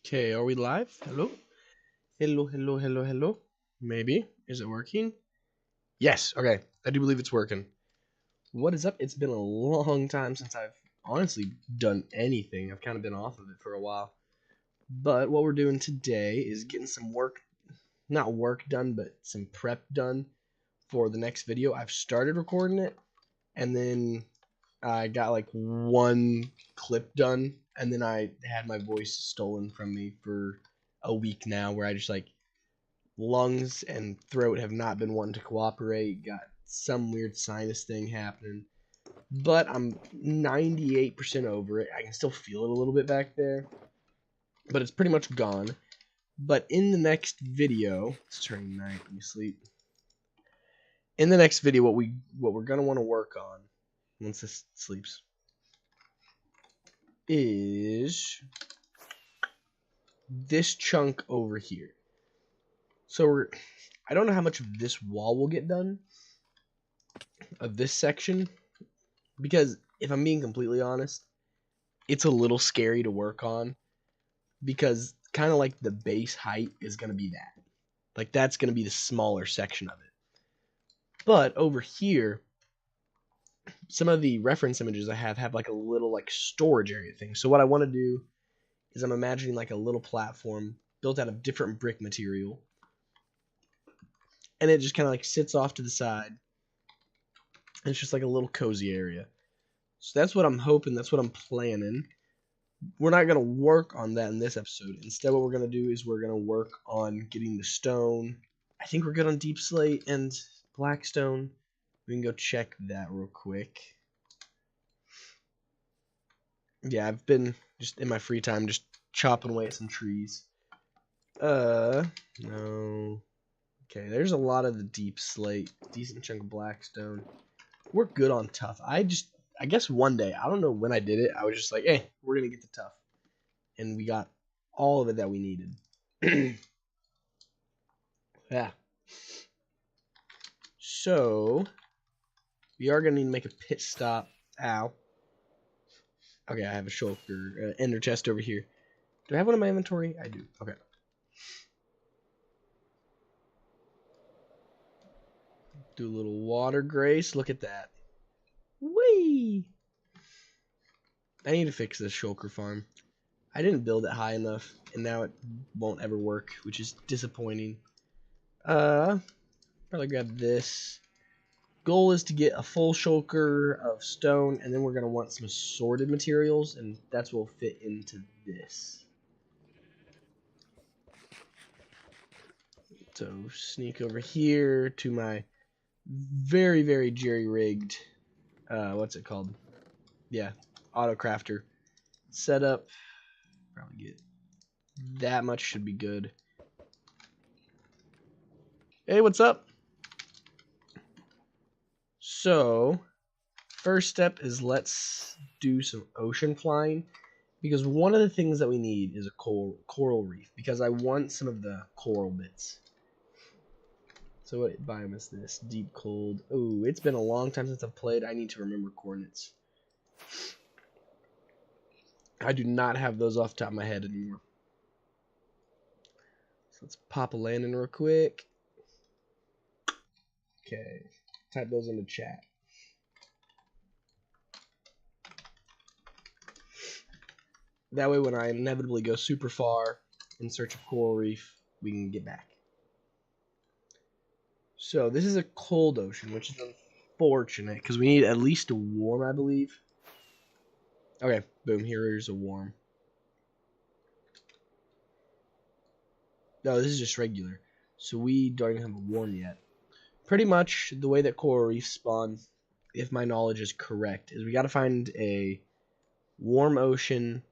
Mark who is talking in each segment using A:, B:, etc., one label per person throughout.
A: Okay, are we live? Hello? Hello, hello, hello, hello. Maybe. Is it working? Yes, okay. I do believe it's working. What is up? It's been a long time since I've honestly done anything. I've kind of been off of it for a while. But what we're doing today is getting some work, not work done, but some prep done for the next video. I've started recording it, and then I got like one clip done, and then I had my voice stolen from me for a week now, where I just like lungs and throat have not been wanting to cooperate. Got some weird sinus thing happening, but I'm 98% over it. I can still feel it a little bit back there, but it's pretty much gone. But in the next video, it's turning night. Let me sleep. In the next video, what we're gonna want to work on once this sleeps is this chunk over here. So I don't know how much of this wall will get done, of this section, because if I'm being completely honest, it's a little scary to work on, because kind of like the base height is going to be that. Like that's going to be the smaller section of it. But over here, some of the reference images I have like a little like storage area thing. So what I want to do is I'm imagining like a little platform built out of different brick material, and it just kind of like sits off to the side. And it's just like a little cozy area. So that's what I'm hoping. That's what I'm planning. We're not going to work on that in this episode. Instead, what we're going to do is we're going to work on getting the stone. I think we're good on deep slate and blackstone. We can go check that real quick. Yeah, I've been just in my free time just chopping away at some trees. No. Okay, there's a lot of the deep slate. Decent chunk of blackstone. We're good on tough. I guess one day, I don't know when I did it, I was just like, hey, we're going to get the tough. And we got all of it that we needed. Yeah. So, we are going to need to make a pit stop. Ow. Okay, I have a shulker, ender chest over here. Do I have one in my inventory? I do. Okay. Do a little water grace. Look at that. Whee! I need to fix this shulker farm. I didn't build it high enough, and now it won't ever work, which is disappointing. Probably grab this. Goal is to get a full shulker of stone, and then we're going to want some assorted materials, and that's what will fit into this. So sneak over here to my very, very jerry-rigged, what's it called? Yeah, auto crafter setup. Probably get that much, should be good. Hey, what's up? So, first step is let's do some ocean flying, because one of the things that we need is a coral reef, because I want some of the coral bits. So what biome is this? Deep cold. Ooh, it's been a long time since I've played. I need to remember coordinates. I do not have those off the top of my head anymore. So let's pop a landing real quick. Okay, type those into chat. That way when I inevitably go super far in search of coral reef, we can get back. So this is a cold ocean, which is unfortunate, because we need at least a warm, I believe. Okay, boom, here's a warm. No, this is just regular. So we don't even have a warm yet. Pretty much the way that coral reefs spawn, if my knowledge is correct, is we got to find a warm ocean,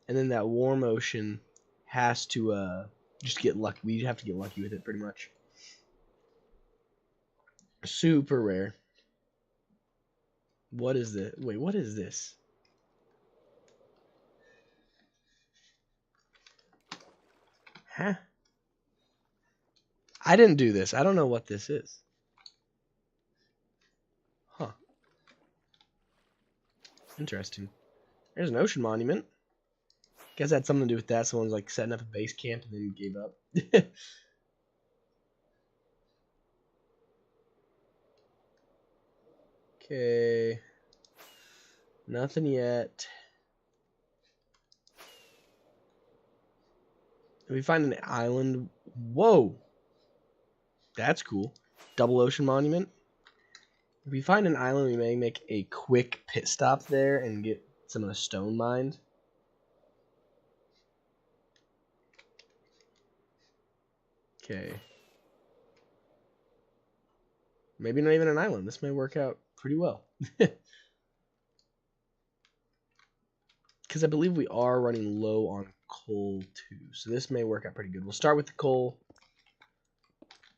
A: and then that warm ocean has to just get lucky. We have to get lucky with it, pretty much. Super rare. What is this? Wait, what is this? Huh? I didn't do this. I don't know what this is. Huh. Interesting. There's an ocean monument. Guess that had something to do with that. Someone's like setting up a base camp and then gave up. Okay. Nothing yet. If we find an island. Whoa! That's cool. Double Ocean Monument. If we find an island, we may make a quick pit stop there and get some of the stone mined. Okay. Maybe not even an island. This may work out pretty well. Because I believe we are running low on coal too. So this may work out pretty good. We'll start with the coal.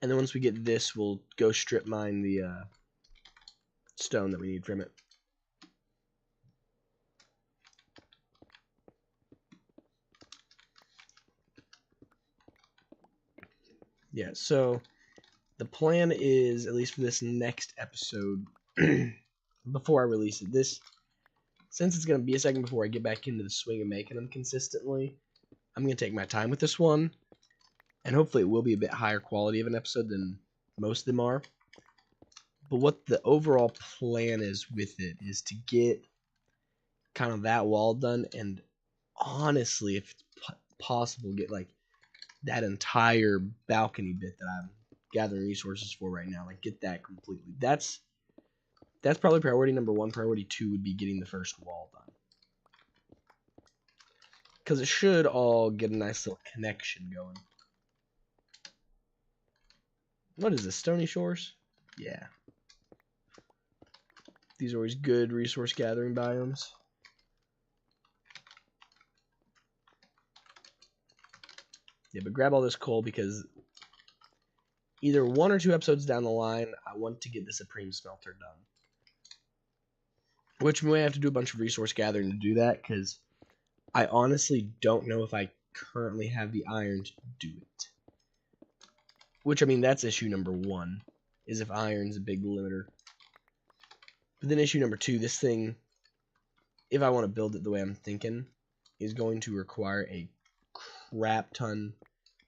A: And then once we get this, we'll go strip mine the stone that we need from it. Yeah, so the plan is, at least for this next episode, before I release it, since it's going to be a second before I get back into the swing of making them consistently, I'm going to take my time with this one, and hopefully it will be a bit higher quality of an episode than most of them are. But what the overall plan is with it is to get kind of that wall done, and honestly, if it's possible, get like that entire balcony bit that I'm gathering resources for right now, like get that completely. That's probably priority number 1. Priority 2 would be getting the first wall done, because it should all get a nice little connection going. What is this, Stony Shores? Yeah. These are always good resource gathering biomes. Yeah, but grab all this coal because either 1 or 2 episodes down the line, I want to get the Supreme Smelter done. Which we may have to do a bunch of resource gathering to do that, because I honestly don't know if I currently have the iron to do it. Which, I mean, that's issue number 1, is if iron's a big limiter. But then issue number 2, this thing, if I want to build it the way I'm thinking, is going to require a crap ton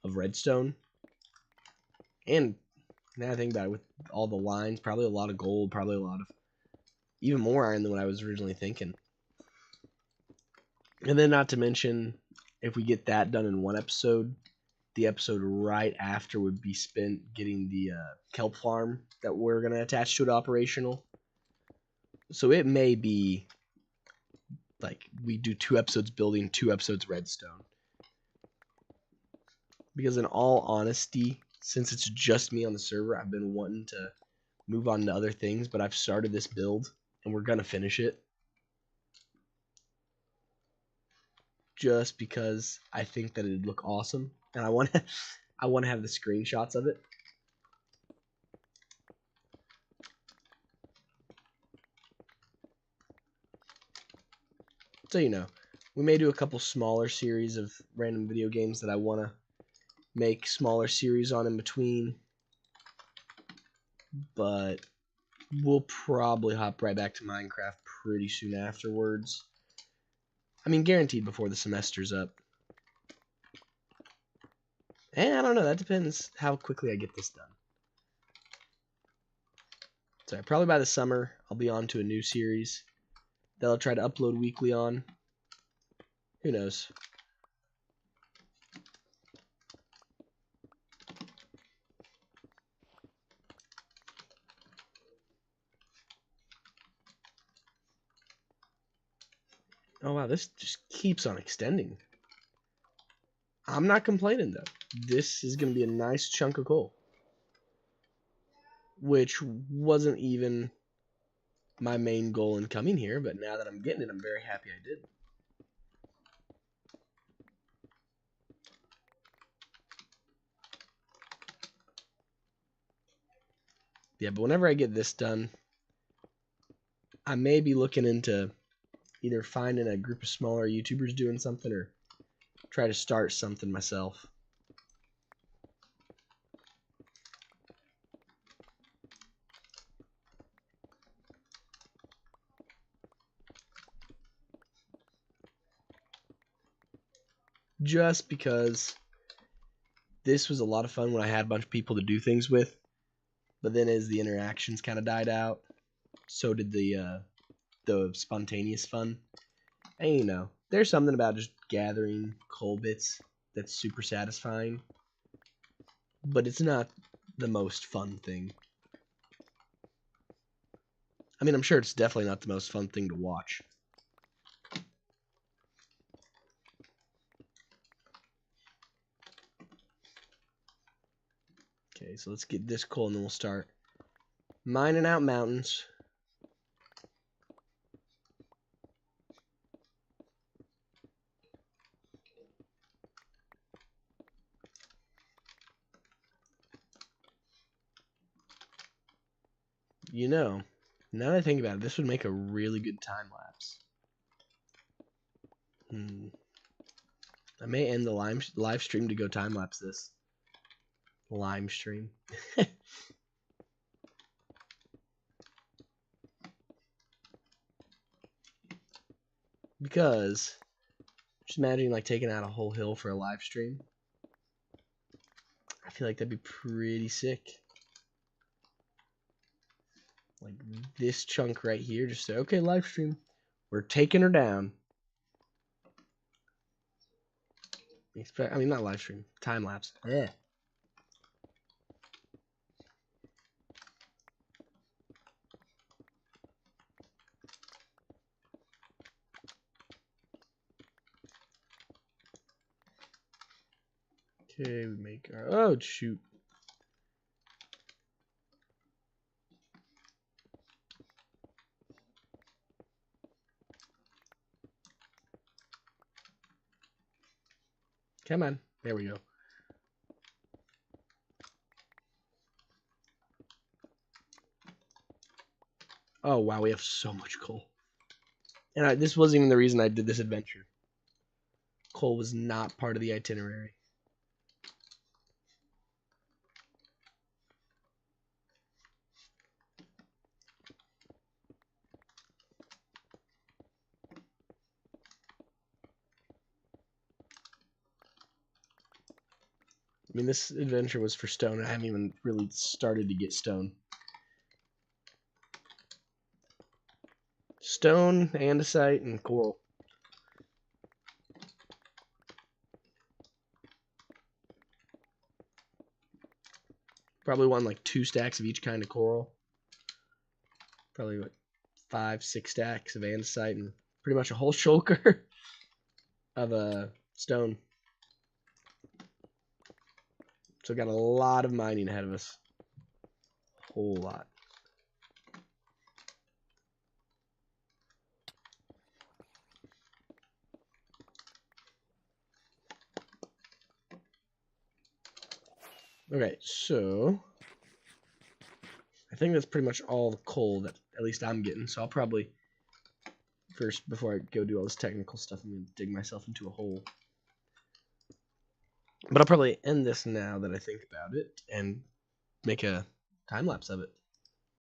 A: of redstone. And now I think about it, with all the lines, probably a lot of gold, probably a lot of, even more iron than what I was originally thinking. And then not to mention, if we get that done in 1 episode, the episode right after would be spent getting the kelp farm that we're going to attach to it operational. So it may be like we do 2 episodes building, 2 episodes redstone. Because in all honesty, since it's just me on the server, I've been wanting to move on to other things, but I've started this build and we're going to finish it. Just because I think that it'd look awesome, and I want to have the screenshots of it. So, you know, we may do a couple smaller series of random video games that I want to make smaller series on in between, but we'll probably hop right back to Minecraft pretty soon afterwards. I mean, guaranteed before the semester's up. And I don't know, that depends how quickly I get this done. So probably by the summer, I'll be on to a new series that I'll try to upload weekly on. Who knows? Oh wow, this just keeps on extending. I'm not complaining though. This is going to be a nice chunk of coal. Which wasn't even my main goal in coming here, but now that I'm getting it, I'm very happy I did. Yeah, but whenever I get this done, I may be looking into either finding a group of smaller YouTubers doing something or try to start something myself. just because this was a lot of fun when I had a bunch of people to do things with. But then as the interactions kind of died out, so did the spontaneous fun. And you know, there's something about just gathering coal bits that's super satisfying. But it's not the most fun thing. I mean, I'm sure it's definitely not the most fun thing to watch. Okay, so let's get this coal and then we'll start mining out mountains. You know, now that I think about it, this would make a really good time lapse. I may end the live stream to go time lapse this. Lime stream. Because just imagine like taking out a whole hill for a live stream. I feel like that'd be pretty sick. Like this chunk right here, just say, okay, live stream. We're taking her down. I mean, not live stream, time lapse. Yeah. Okay, we make our. Oh, shoot. Come on. There we go. Oh, wow, we have so much coal. And this wasn't even the reason I did this adventure. Coal was not part of the itinerary. I mean, this adventure was for stone. I haven't even really started to get stone. Stone, andesite, and coral. Probably want like 2 stacks of each kind of coral. Probably like 5, 6 stacks of andesite and pretty much a whole shulker of stone. So got a lot of mining ahead of us. Whole lot. Okay, so I think that's pretty much all the coal that at least I'm getting. So I'll probably first, before I go do all this technical stuff, I'm gonna dig myself into a hole. But I'll probably end this now that I think about it and make a time lapse of it.